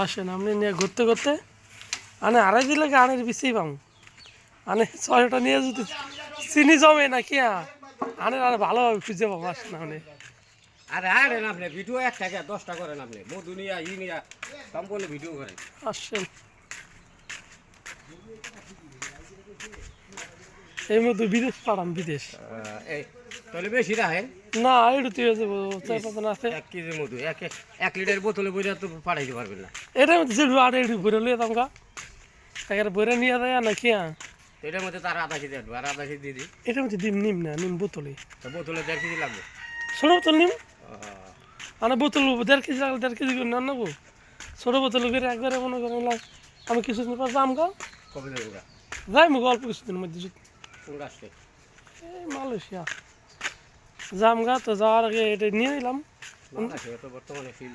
আসেন আপনি নিয়ে ঘুরতে ঘুরতে আনে আড়াই দিলে আনের বেশি পাম আনে ছয়টা নিয়ে যদি চিনি জমে না কি আনে আরে ভালোভাবে খুঁজে পাবো আসেন আপনি আরে আরে না আপনি ভিডিও 1 টাকা 10 টাকা করেন আপনি মধু নিয়া ই নিয়া সম্পূর্ণ ভিডিও করেন আসেন এই মতো বিদেশ পাঠাম বিদেশ এই তাহলে বেশি রাখেন না একটু তুই চার পাঁচ আছে 1 কেজি মধু 1 লিটার বোতলে বইরা তো পাঠাইতে পারবেন না এটার মধ্যে যেটু আর একটু ভরে লিয়ে তামকা একেবারে ভরে নিয়ে যায় না কি এটার মধ্যে তার আধা কেজি আর আধা কেজি দিয়ে দিই এটার মধ্যে ডিম নিম না নিম বোতলে তো বোতলে 1.5 কেজি লাগবে ছোটো বোতল নিম মানে বোতল 1.5 কেজি লাগলে 1.5 কেজি করে নেবো ছোটো বোতল করে একবারে মনে করেন আমি কিছুদিন পর যাম গা কবে দেবো যাই মুখ অল্প কিছুদিনের মধ্যে কোন রাষ্ট্রে এই মালয়েশিয়া জাম গা তো যাওয়ার আগে এটা নিয়ে নিলাম তো বর্তমানে